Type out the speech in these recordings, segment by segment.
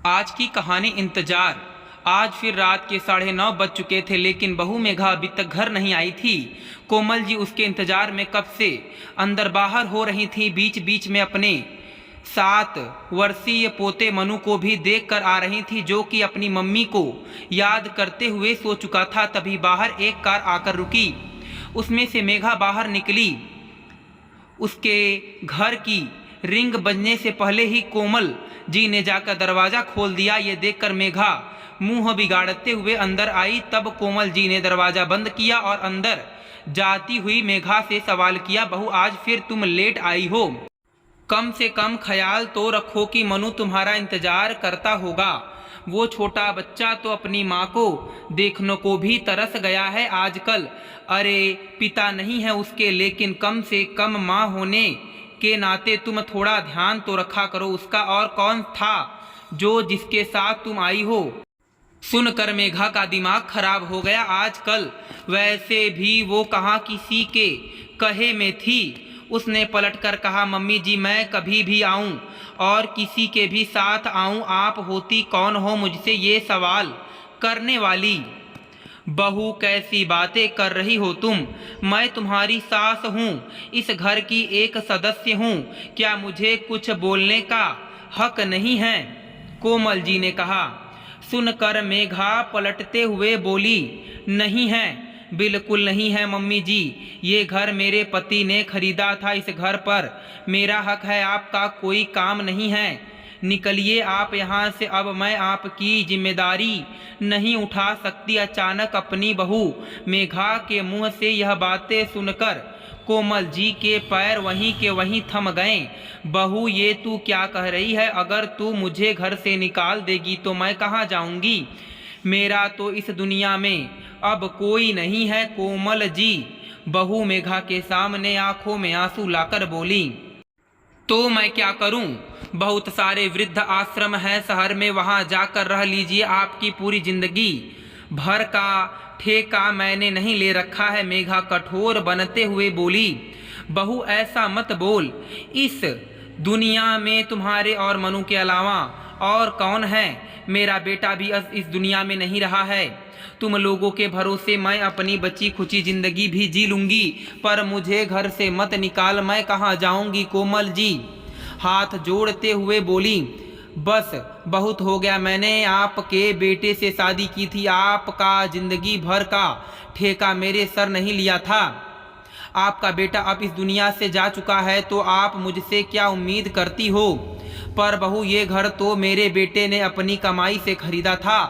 आज की कहानी इंतजार। आज फिर रात के 9:30 बज चुके थे, लेकिन बहू मेघा अभी तक घर नहीं आई थी। कोमल जी उसके इंतजार में कब से अंदर बाहर हो रही थी। बीच बीच में अपने 7 वर्षीय पोते मनु को भी देख कर आ रही थी, जो कि अपनी मम्मी को याद करते हुए सो चुका था। तभी बाहर एक कार आकर रुकी। उसमें से मेघा बाहर निकली। उसके घर की रिंग बजने से पहले ही कोमल जी ने जाकर दरवाज़ा खोल दिया। ये देखकर मेघा मुंह बिगाड़ते हुए अंदर आई। तब कोमल जी ने दरवाज़ा बंद किया और अंदर जाती हुई मेघा से सवाल किया, बहू आज फिर तुम लेट आई हो? कम से कम ख्याल तो रखो कि मनु तुम्हारा इंतजार करता होगा। वो छोटा बच्चा तो अपनी माँ को देखने को भी तरस गया है आजकल। अरे पिता नहीं है उसके, लेकिन कम से कम माँ होने के नाते तुम थोड़ा ध्यान तो रखा करो उसका। और कौन था जो जिसके साथ तुम आई हो? सुनकर मेघा का दिमाग खराब हो गया। आजकल वैसे भी वो कहाँ किसी के कहे में थी। उसने पलटकर कहा, मम्मी जी मैं कभी भी आऊं और किसी के भी साथ आऊं, आप होती कौन हो मुझसे ये सवाल करने वाली? बहू कैसी बातें कर रही हो तुम? मैं तुम्हारी सास हूँ, इस घर की एक सदस्य हूँ। क्या मुझे कुछ बोलने का हक नहीं है? कोमल जी ने कहा। सुनकर मेघा पलटते हुए बोली, नहीं है, बिल्कुल नहीं है मम्मी जी। ये घर मेरे पति ने खरीदा था, इस घर पर मेरा हक है, आपका कोई काम नहीं है। निकलिए आप यहाँ से, अब मैं आपकी जिम्मेदारी नहीं उठा सकती। अचानक अपनी बहू मेघा के मुंह से यह बातें सुनकर कोमल जी के पैर वहीं के वहीं थम गए। बहू ये तू क्या कह रही है? अगर तू मुझे घर से निकाल देगी तो मैं कहाँ जाऊंगी? मेरा तो इस दुनिया में अब कोई नहीं है। कोमल जी बहू मेघा के सामने आंखों में आंसू लाकर बोली, तो मैं क्या करूं? बहुत सारे वृद्ध आश्रम हैं शहर में, वहां जाकर रह लीजिए। आपकी पूरी जिंदगी भर का ठेका मैंने नहीं ले रखा है। मेघा कठोर बनते हुए बोली, बहू ऐसा मत बोल। इस दुनिया में तुम्हारे और मनु के अलावा और कौन है? मेरा बेटा भी इस दुनिया में नहीं रहा है। तुम लोगों के भरोसे मैं अपनी बची खुची जिंदगी भी जी लूंगी, पर मुझे घर से मत निकाल। मैं कहाँ जाऊंगी? कोमल जी हाथ जोड़ते हुए बोली, बस बहुत हो गया। मैंने आपके बेटे से शादी की थी, आपका जिंदगी भर का ठेका मेरे सर नहीं लिया था। आपका बेटा अब इस दुनिया से जा चुका है, तो आप मुझसे क्या उम्मीद करती हो? पर बहू ये घर तो मेरे बेटे ने अपनी कमाई से खरीदा था,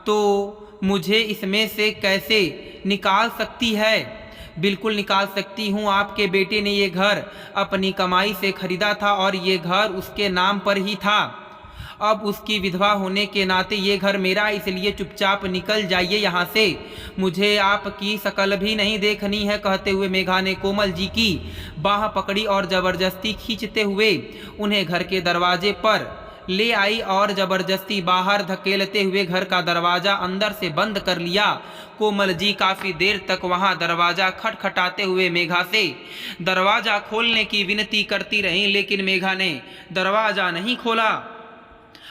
तो मुझे इसमें से कैसे निकाल सकती है? बिल्कुल निकाल सकती हूँ। आपके बेटे ने ये घर अपनी कमाई से खरीदा था और ये घर उसके नाम पर ही था। अब उसकी विधवा होने के नाते ये घर मेरा, इसलिए चुपचाप निकल जाइए यहाँ से। मुझे आपकी शक्ल भी नहीं देखनी है। कहते हुए मेघा ने कोमल जी की बाह पकड़ी और जबरदस्ती खींचते हुए उन्हें घर के दरवाजे पर ले आई और जबरदस्ती बाहर धकेलते हुए घर का दरवाजा अंदर से बंद कर लिया। कोमल जी काफी देर तक वहां दरवाजा खटखटाते हुए मेघा से दरवाजा खोलने की विनती करती रहीं, लेकिन मेघा ने दरवाजा नहीं खोला।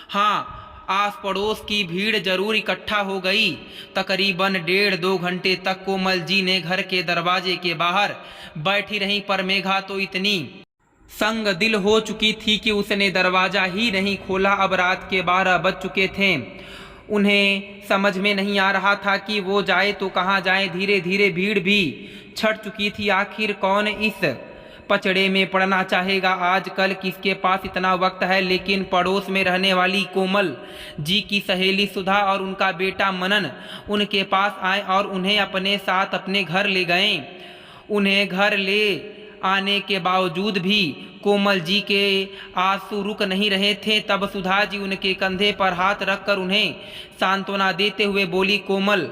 हाँ, आस पड़ोस की भीड़ जरूर इकट्ठा हो गई। तकरीबन 1.5-2 घंटे तक कोमल जी ने घर के दरवाजे के बाहर बैठी रहीं, पर मेघा तो इतनी संग दिल हो चुकी थी कि उसने दरवाजा ही नहीं खोला। अब रात के 12 बज चुके थे। उन्हें समझ में नहीं आ रहा था कि वो जाए तो कहाँ जाए। धीरे धीरे भीड़ भी छट चुकी थी। आखिर कौन इस पचड़े में पड़ना चाहेगा? आजकल किसके पास इतना वक्त है? लेकिन पड़ोस में रहने वाली कोमल जी की सहेली सुधा और उनका बेटा मनन उनके पास आए और उन्हें अपने साथ अपने घर ले गए। उन्हें घर ले आने के बावजूद भी कोमल जी के आंसू रुक नहीं रहे थे। तब सुधा जी उनके कंधे पर हाथ रखकर उन्हें सांत्वना देते हुए बोली, कोमल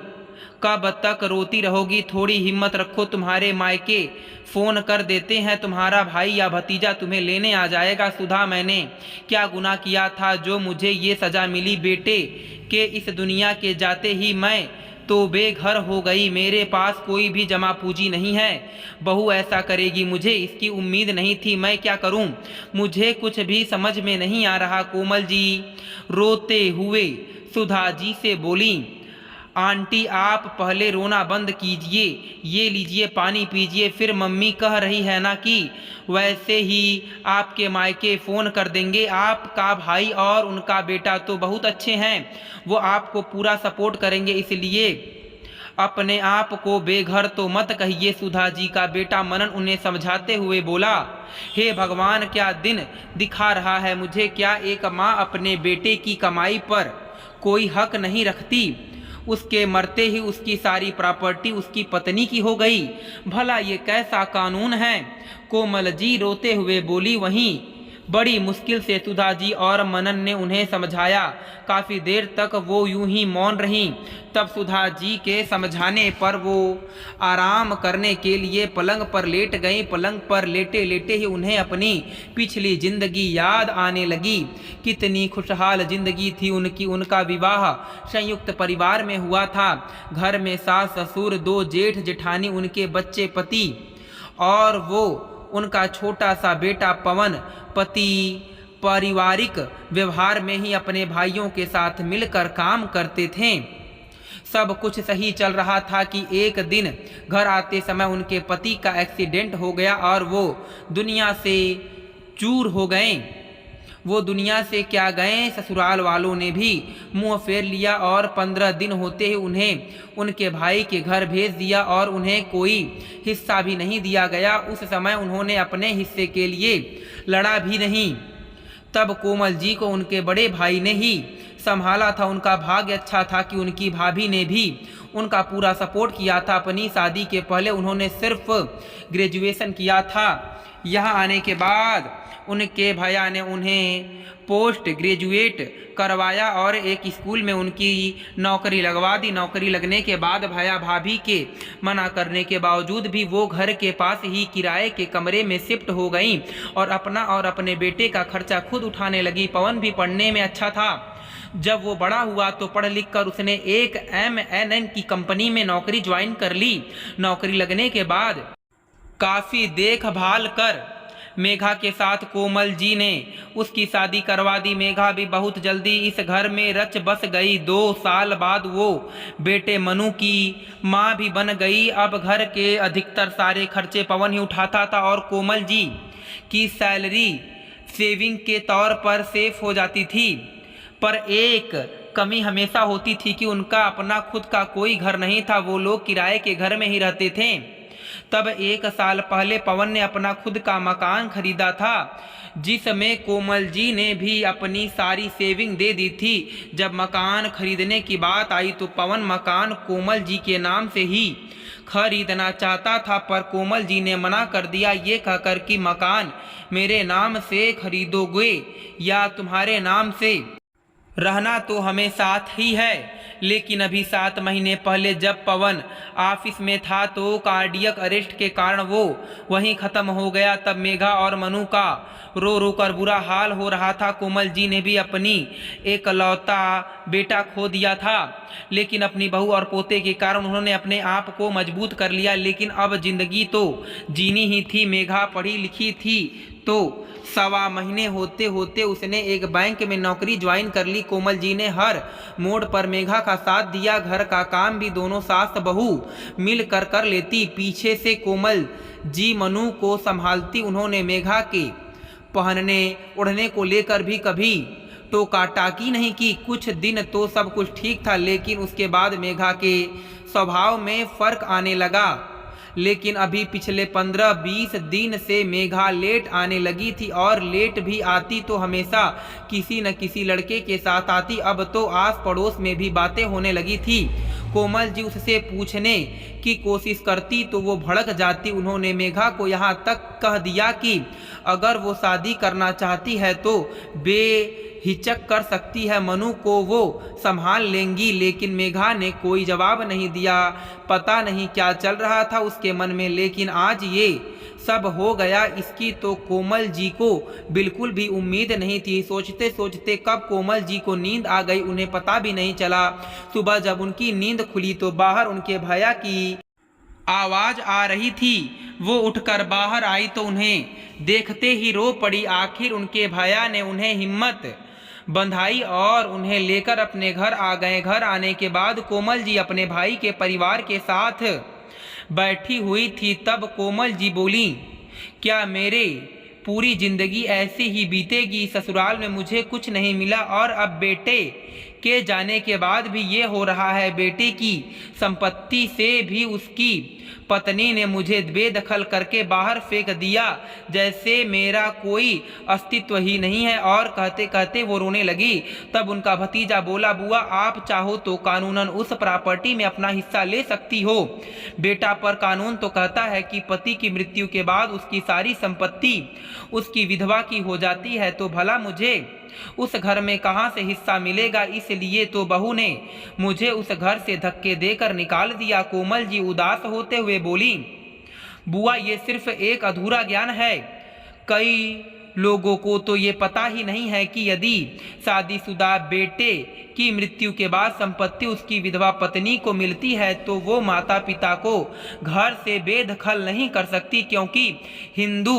कब तक रोती रहोगी? थोड़ी हिम्मत रखो, तुम्हारे मायके फ़ोन कर देते हैं, तुम्हारा भाई या भतीजा तुम्हें लेने आ जाएगा। सुधा मैंने क्या गुनाह किया था जो मुझे ये सज़ा मिली? बेटे के इस दुनिया के जाते ही मैं तो बेघर हो गई। मेरे पास कोई भी जमा पूंजी नहीं है। बहू ऐसा करेगी, मुझे इसकी उम्मीद नहीं थी। मैं क्या करूं? मुझे कुछ भी समझ में नहीं आ रहा। कोमल जी रोते हुए सुधा जी से बोली, आंटी आप पहले रोना बंद कीजिए, ये लीजिए पानी पीजिए। फिर मम्मी कह रही है ना कि वैसे ही आपके मायके फ़ोन कर देंगे। आपका भाई और उनका बेटा तो बहुत अच्छे हैं, वो आपको पूरा सपोर्ट करेंगे, इसलिए अपने आप को बेघर तो मत कहिए। सुधा जी का बेटा मनन उन्हें समझाते हुए बोला, हे भगवान क्या दिन दिखा रहा है मुझे। क्या एक माँ अपने बेटे की कमाई पर कोई हक नहीं रखती? उसके मरते ही उसकी सारी प्रॉपर्टी उसकी पत्नी की हो गई। भला ये कैसा कानून है? कोमल जी रोते हुए बोली। वहीं बड़ी मुश्किल से सुधा जी और मनन ने उन्हें समझाया। काफ़ी देर तक वो यूं ही मौन रहीं। तब सुधा जी के समझाने पर वो आराम करने के लिए पलंग पर लेट गईं। पलंग पर लेटे लेटे ही उन्हें अपनी पिछली जिंदगी याद आने लगी। कितनी खुशहाल जिंदगी थी उनकी। उनका विवाह संयुक्त परिवार में हुआ था। घर में सास ससुर, 2 जेठ जेठानी, उनके बच्चे, पति और वो उनका छोटा सा बेटा पवन। पति पारिवारिक व्यवहार में ही अपने भाइयों के साथ मिलकर काम करते थे। सब कुछ सही चल रहा था कि एक दिन घर आते समय उनके पति का एक्सीडेंट हो गया और वो दुनिया से चूर हो गए। वो दुनिया से क्या गए, ससुराल वालों ने भी मुंह फेर लिया और 15 दिन होते ही उन्हें उनके भाई के घर भेज दिया और उन्हें कोई हिस्सा भी नहीं दिया गया। उस समय उन्होंने अपने हिस्से के लिए लड़ा भी नहीं। तब कोमल जी को उनके बड़े भाई ने ही संभाला था। उनका भाग्य अच्छा था कि उनकी भाभी ने भी उनका पूरा सपोर्ट किया था। अपनी शादी के पहले उन्होंने सिर्फ ग्रेजुएशन किया था। यहाँ आने के बाद उनके भैया ने उन्हें पोस्ट ग्रेजुएट करवाया और एक स्कूल में उनकी नौकरी लगवा दी। नौकरी लगने के बाद भैया भाभी के मना करने के बावजूद भी वो घर के पास ही किराए के कमरे में शिफ्ट हो गईं और अपना और अपने बेटे का खर्चा खुद उठाने लगी। पवन भी पढ़ने में अच्छा था। जब वो बड़ा हुआ तो पढ़ लिख कर उसने एक MNN की कंपनी में नौकरी ज्वाइन कर ली। नौकरी लगने के बाद काफ़ी देखभाल कर मेघा के साथ कोमल जी ने उसकी शादी करवा दी। मेघा भी बहुत जल्दी इस घर में रच बस गई। 2 साल बाद वो बेटे मनु की माँ भी बन गई। अब घर के अधिकतर सारे खर्चे पवन ही उठाता था और कोमल जी की सैलरी सेविंग के तौर पर सेफ हो जाती थी। पर एक कमी हमेशा होती थी कि उनका अपना खुद का कोई घर नहीं था। वो लोग किराए के घर में ही रहते थे। तब 1 साल पहले पवन ने अपना खुद का मकान खरीदा था, जिसमें कोमल जी ने भी अपनी सारी सेविंग दे दी थी। जब मकान खरीदने की बात आई तो पवन मकान कोमल जी के नाम से ही खरीदना चाहता था, पर कोमल जी ने मना कर दिया, ये कहकर कि मकान मेरे नाम से खरीदोगे या तुम्हारे नाम से, रहना तो हमें साथ ही है। लेकिन अभी 7 महीने पहले जब पवन ऑफिस में था तो कार्डियक अरेस्ट के कारण वो वहीं ख़त्म हो गया। तब मेघा और मनु का रो रो कर बुरा हाल हो रहा था। कोमल जी ने भी अपनी एकलौता बेटा खो दिया था, लेकिन अपनी बहू और पोते के कारण उन्होंने अपने आप को मजबूत कर लिया। लेकिन अब जिंदगी तो जीनी ही थी। मेघा पढ़ी लिखी थी तो 1.25 महीने होते होते उसने एक बैंक में नौकरी ज्वाइन कर ली। कोमल जी ने हर मोड़ पर मेघा का साथ दिया। घर का काम भी दोनों सास बहू मिल कर लेती। पीछे से कोमल जी मनु को संभालती। उन्होंने मेघा के पहनने ओढ़ने को लेकर भी कभी टोका टाकी नहीं की। कुछ दिन तो सब कुछ ठीक था, लेकिन उसके बाद मेघा के स्वभाव में फर्क आने लगा। लेकिन अभी पिछले 15-20 दिन से मेघा लेट आने लगी थी और लेट भी आती तो हमेशा किसी न किसी लड़के के साथ आती। अब तो आस पड़ोस में भी बातें होने लगी थी। कोमल जी उससे पूछने की कोशिश करती तो वो भड़क जाती। उन्होंने मेघा को यहाँ तक कह दिया कि अगर वो शादी करना चाहती है तो बेहिचक कर सकती है, मनु को वो संभाल लेंगी। लेकिन मेघा ने कोई जवाब नहीं दिया। पता नहीं क्या चल रहा था उसके मन में, लेकिन आज ये सब हो गया। इसकी तो कोमल जी को बिल्कुल भी उम्मीद नहीं थी। सोचते सोचते कब कोमल जी को नींद आ गई उन्हें पता भी नहीं चला। सुबह जब उनकी नींद खुली तो बाहर उनके भैया की आवाज आ रही थी। वो उठकर बाहर आई तो उन्हें देखते ही रो पड़ी। आखिर उनके भैया ने उन्हें हिम्मत बंधाई और उन्हें लेकर अपने घर आ गए। घर आने के बाद कोमल जी अपने भाई के परिवार के साथ बैठी हुई थी। तब कोमल जी बोली, क्या मेरे पूरी जिंदगी ऐसे ही बीतेगी? ससुराल में मुझे कुछ नहीं मिला और अब बेटे के जाने के बाद भी ये हो रहा है। बेटे की संपत्ति से भी उसकी पत्नी ने मुझे बेदखल करके बाहर फेंक दिया, जैसे मेरा कोई अस्तित्व ही नहीं है। और कहते कहते वो रोने लगी। तब उनका भतीजा बोला, बुआ आप चाहो तो कानूनन उस प्रॉपर्टी में अपना हिस्सा ले सकती हो बेटा, पर कानून तो कहता है कि पति की मृत्यु के बाद उसकी सारी संपत्ति उसकी विधवा की हो जाती है। तो भला मुझे उस घर में कहाँ से हिस्सा मिलेगा? इसलिए तो बहू ने मुझे उस घर से धक्के देकर निकाल दिया। कोमल जी उदास होते हुए बोली, बुआ ये सिर्फ एक अधूरा ज्ञान है। कई लोगों को तो ये पता ही नहीं है कि यदि शादीशुदा बेटे की मृत्यु के बाद संपत्ति उसकी विधवा पत्नी को मिलती है तो वो माता पिता को घर से बेदखल नहीं कर सकती, क्योंकि हिंदू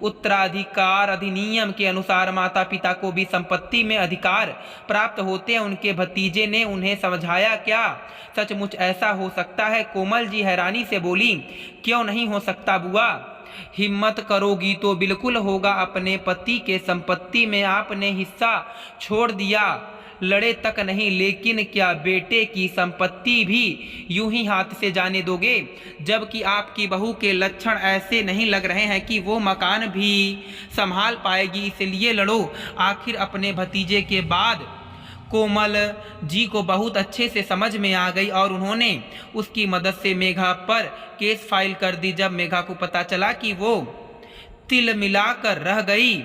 उत्तराधिकार अधिनियम के अनुसार माता पिता को भी संपत्ति में अधिकार प्राप्त होते हैं। उनके भतीजे ने उन्हें समझाया, क्या सचमुच ऐसा हो सकता है? कोमल जी हैरानी से बोली, क्यों नहीं हो सकता बुआ, हिम्मत करोगी तो बिल्कुल होगा। अपने पति के संपत्ति में आपने हिस्सा छोड़ दिया, लड़े तक नहीं, लेकिन क्या बेटे की संपत्ति भी यूं ही हाथ से जाने दोगे? जबकि आपकी बहू के लक्षण ऐसे नहीं लग रहे हैं कि वो मकान भी संभाल पाएगी, इसलिए लड़ो। आखिर अपने भतीजे के बाद कोमल जी को बहुत अच्छे से समझ में आ गई और उन्होंने उसकी मदद से मेघा पर केस फाइल कर दी। जब मेघा को पता चला कि वो तिल मिलाकर रह गई,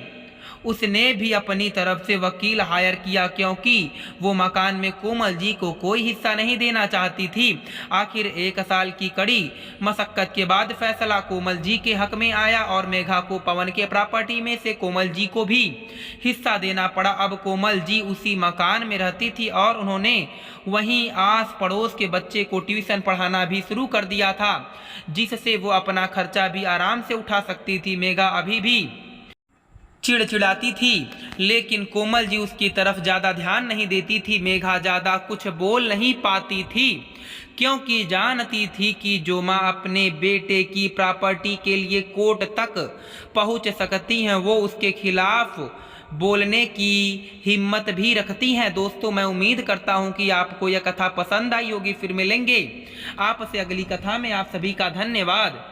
उसने भी अपनी तरफ से वकील हायर किया, क्योंकि वो मकान में कोमल जी को कोई हिस्सा नहीं देना चाहती थी। आखिर 1 साल की कड़ी मशक्कत के बाद फैसला कोमल जी के हक में आया और मेघा को पवन के प्रॉपर्टी में से कोमल जी को भी हिस्सा देना पड़ा। अब कोमल जी उसी मकान में रहती थी और उन्होंने वहीं आस पड़ोस के बच्चे को ट्यूशन पढ़ाना भी शुरू कर दिया था, जिससे वो अपना खर्चा भी आराम से उठा सकती थी। मेघा अभी भी चिड़चिड़ाती थी, लेकिन कोमल जी उसकी तरफ ज़्यादा ध्यान नहीं देती थी। मेघा ज़्यादा कुछ बोल नहीं पाती थी, क्योंकि जानती थी कि जो माँ अपने बेटे की प्रॉपर्टी के लिए कोर्ट तक पहुँच सकती हैं, वो उसके खिलाफ बोलने की हिम्मत भी रखती हैं। दोस्तों, मैं उम्मीद करता हूँ कि आपको यह कथा पसंद आई होगी। फिर मिलेंगे आपसे अगली कथा में। आप सभी का धन्यवाद।